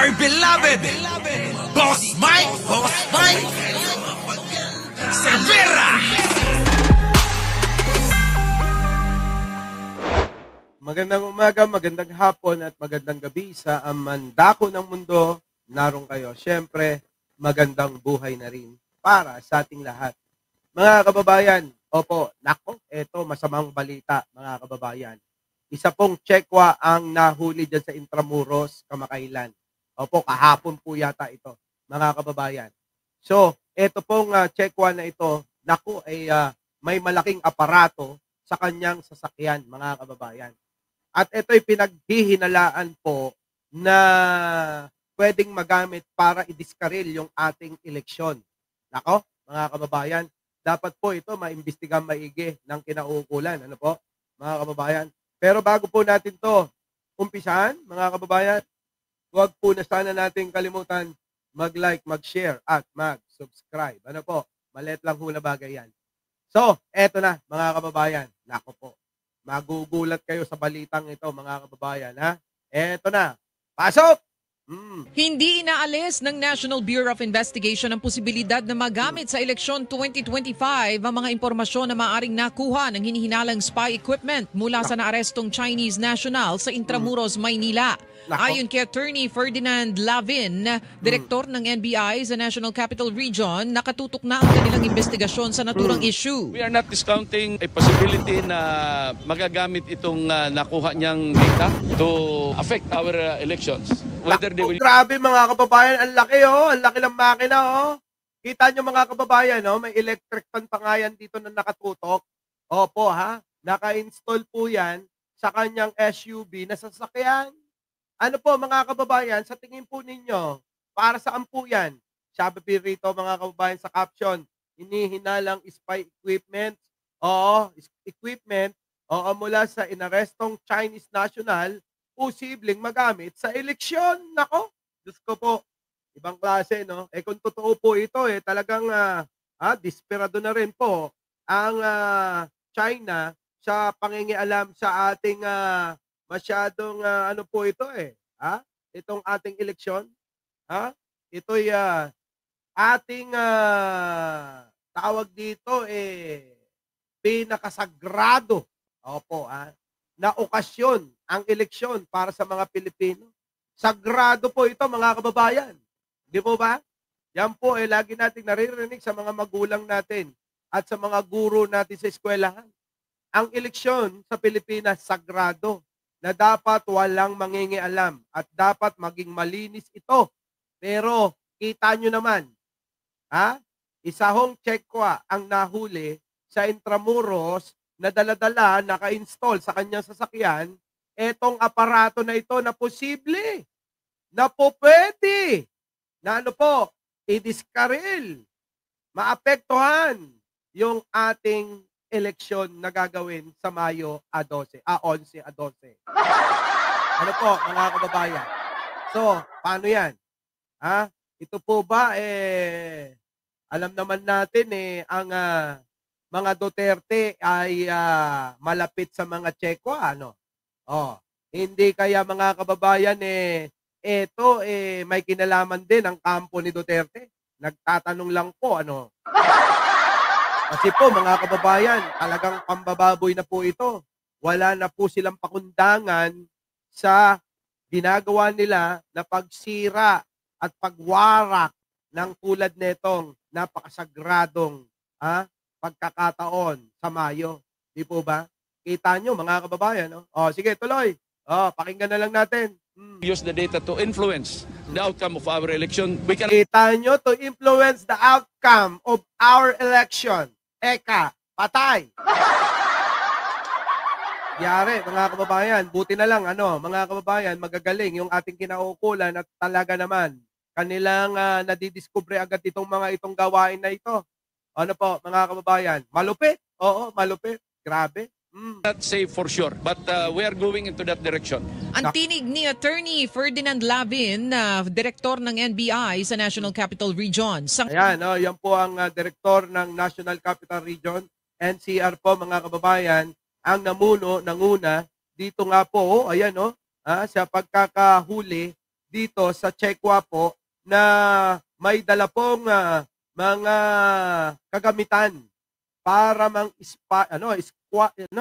our beloved Boss Mike Cervera. Magandang umaga, magandang hapon at magandang gabi sa mandako ng mundo. Naroon kayo. Siyempre, magandang buhay na rin para sa ating lahat. Mga kababayan, opo, nako, eto masamang balita mga kababayan. Isa pong Chekwa ang nahuli dyan sa Intramuros kamakailan. Opo, kahapon po yata ito, mga kababayan. So, eto pong Chekwa na ito, nako, ay may malaking aparato sa kanyang sasakyan, mga kababayan. At ito'y pinaghihinalaan po na pwedeng magamit para i-discarril yung ating eleksyon. Nako, mga kababayan, dapat po ito maimbestigang maigi ng kinauukulan. Ano po, mga kababayan? Pero bago po natin to umpisahan, mga kababayan, huwag po na sana natin kalimutan mag-like, mag-share, at mag-subscribe. Ano po, maliit lang ho na bagay yan. So, eto na, mga kababayan. Nako po, magugulat kayo sa balitang ito, mga kababayan. Ha? Eto na, pasok! Hindi inaalis ng National Bureau of Investigation ang posibilidad na magamit sa eleksyon 2025 ang mga impormasyon na maaaring nakuha ng hinihinalang spy equipment mula sa naarestong Chinese national sa Intramuros, Maynila. Ayon kay Attorney Ferdinand Lavin, direktor ng NBI sa National Capital Region, nakatutok na ang kanilang investigasyon sa naturang issue. We are not discounting a possibility na magagamit itong nakuha niyang data to affect our elections. Whether they will... Grabe mga kababayan, ang laki ang laki ng makina Kita nyo mga kababayan, may electric fan pa nga yan dito na nakatutok. Opo naka-install po yan sa kanyang SUV na sasakyan. Ano po mga kababayan, sa tingin po ninyo, para saan po yan? Sabi rito mga kababayan sa caption, hinihinalang spy equipment. Equipment mula sa inarestong Chinese national, posibleng magamit sa eleksyon. Nako, Diyos ko po, ibang klase, no? Kung totoo po ito, talagang desperado na rin po ang China sa pangingialam sa ating masyadong ano po ito itong ating eleksyon. Ito'y ating tawag dito pinakasagrado. Opo, na okasyon ang eleksyon para sa mga Pilipino. Sagrado po ito mga kababayan. Di po ba? Yan po lagi nating naririnig sa mga magulang natin at sa mga guro natin sa eskwelahan. Ang eleksyon sa Pilipinas sagrado na dapat walang mangingialam at dapat maging malinis ito. Pero kita nyo naman, isa hong Chekwa ang nahuli sa Intramuros na dala-dala, naka-install sa kanyang sasakyan, etong aparato na ito na posible, na po pwede, na i-discarril, maapektuhan yung ating eleksyon na gagawin sa Mayo 11 a 12. Ano po, mga kababayan? So, paano yan? Ito po ba, alam naman natin ang mga Duterte ay malapit sa mga Chekwa, hindi kaya mga kababayan, ito, may kinalaman din ang kampo ni Duterte. Nagtatanong lang po, Kasi po mga kababayan, talagang pambababoy na po ito. Wala na po silang pakundangan sa ginagawa nila na pagsira at pagwarak ng tulad netong napakasagradong pagkakataon sa Mayo. Di po ba? Kita nyo mga kababayan. Sige, tuloy. Pakinggan na lang natin. Use the data to influence the outcome of our election. We can... Kita nyo to influence the outcome of our election. Eka, patay. Yari, mga kababayan, buti na lang, mga kababayan, magagaling yung ating kinaukulan at talaga naman, kanilang nadidiskubre agad itong gawain na ito. Ano po, mga kababayan? Malupit. Oo, malupit. Grabe. Not say for sure, but we are going into that direction. Ang tinig ni Attorney Ferdinand Lavin, direktor ng NBI sa National Capital Region. Ayan, yan po ang direktor ng National Capital Region, NCR po mga kababayan, ang nanguna dito nga po, ayan sa pagkakahuli dito sa Chekwa po na may dala pong mga kagamitan para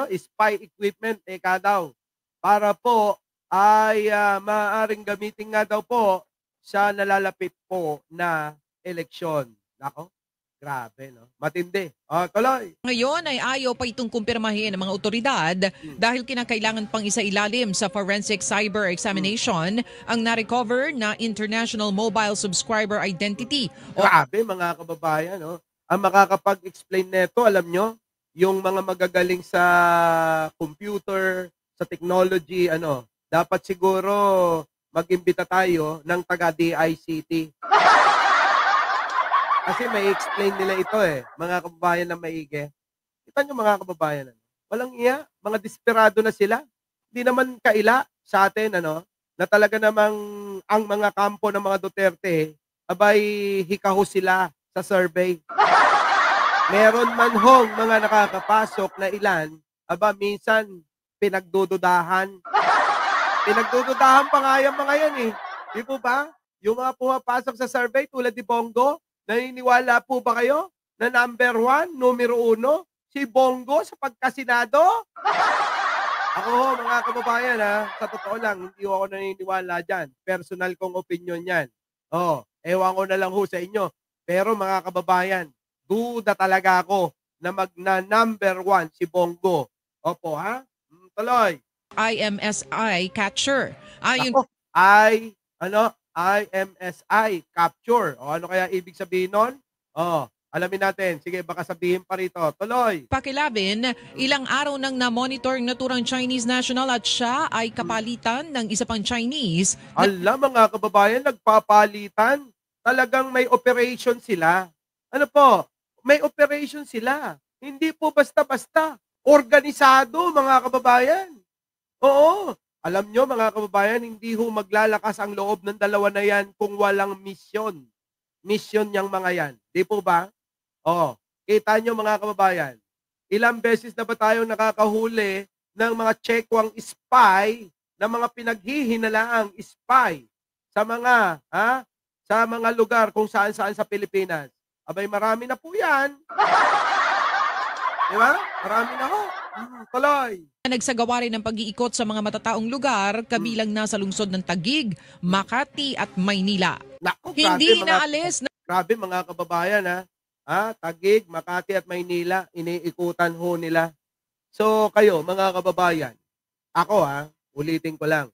spy equipment daw para po ay maaaring gamitin nga daw po sa nalalapit po na eleksyon. Nako, grabe, no? Matindi. Tuloy. Ngayon ay ayaw pa itong kumpirmahin ng mga otoridad dahil kinakailangan pang isailalim sa forensic cyber examination ang na-recover na international mobile subscriber identity. Grabe, mga kababayan, no? Ang makakapag-explain nito, alam nyo, yung mga magagaling sa computer, sa technology, dapat siguro mag-imbita tayo ng taga-DICT. Kasi may explain nila ito mga kababayan na maigi. Kita nyo mga kababayan, walang iya, mga desperado na sila. Hindi naman kaila sa atin, na talaga namang ang mga kampo ng mga Duterte, abay hikaho sila sa survey. Meron man hong mga nakakapasok na ilan, minsan pinagdududahan. Pinagdududahan pa nga yung mga yan Di po ba? Yung mga pumapasok sa survey tulad ni Bongo, naniniwala po ba kayo na number 1, numero 1, si Bongo sa pagkasenado? Ako mga kababayan sa totoo lang, hindi ako naniniwala dyan. Personal kong opinion yan. Ewan ko na lang sa inyo. Pero mga kababayan, duda talaga ako na number 1 si Bongo. Opo, tuloy. IMSI catcher. IMSI capture. Ano kaya ibig sabihin nun? Alamin natin. Sige, baka sabihin pa rito. Tuloy. Pakilabin, ilang araw nang na-monitor ng naturang Chinese national at siya ay kapalitan ng isa pang Chinese. Alam mga kababayan, nagpapalitan. Talagang may operation sila. Ano po? May operation sila. Hindi po basta-basta. Organisado, mga kababayan. Oo. Alam nyo, mga kababayan, hindi ho maglalakas ang loob ng dalawa na yan kung walang misyon. Misyon niyang mga yan. Di po ba? Kita nyo, mga kababayan, ilang beses na ba tayong nakakahuli ng mga Chekwang spy, na mga pinaghihinalaang spy sa mga lugar kung saan-saan sa Pilipinas? Abay, marami na po yan. Di ba? Marami na ho. Tuloy. Nagsagawa rin ng pag-iikot sa mga matataong lugar, kabilang na sa lungsod ng Taguig, Makati at Maynila. Naku, Hindi inaalis na grabe mga kababayan Taguig, Makati at Maynila, iniikutan ho nila. So kayo mga kababayan, ako ulitin ko lang.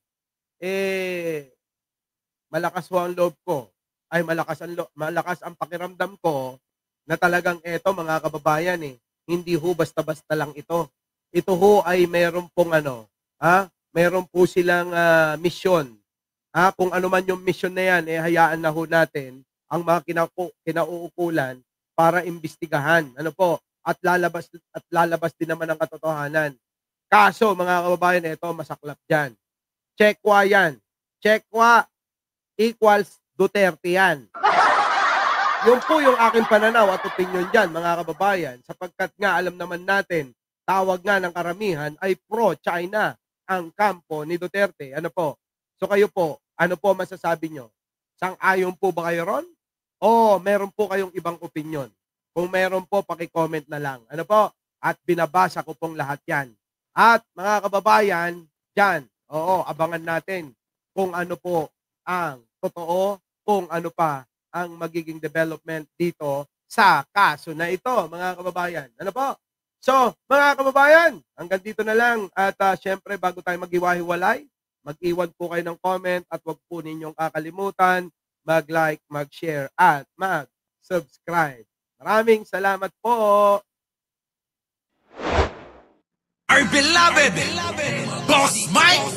Malakas ho ang loob ko. Ay malakas ang pakiramdam ko na talagang eto mga kababayan hindi ho basta-basta lang ito. Ito ho ay meron pong meron po silang misyon. Kung ano man yung mission na yan, hayaan na ho natin ang mga kinauukulan para imbestigahan. At lalabas din naman ang katotohanan. Kaso, mga kababayan, ito masaklap dyan. Chekwa yan. Chekwa equals Duterte yan. Yun po yung aking pananaw at opinion dyan, mga kababayan, sapagkat nga alam naman natin, tawag nga ng karamihan ay pro-China ang kampo ni Duterte. So kayo po, ano po masasabi nyo? Sang-ayon po ba kayo ron? O meron po kayong ibang opinion? Kung meron po, paki-comment na lang. At binabasa ko pong lahat yan. At mga kababayan, dyan, abangan natin kung ano po ang totoo, kung ano pa ang magiging development dito sa kaso na ito, mga kababayan. So, mga kababayan, hanggang dito na lang. At syempre, bago tayo maghiwa-hiwalay, mag-iwan po kayo ng comment at wag po ninyong kakalimutan mag-like, mag-share at mag-subscribe. Maraming salamat po! Our beloved Boss Mike!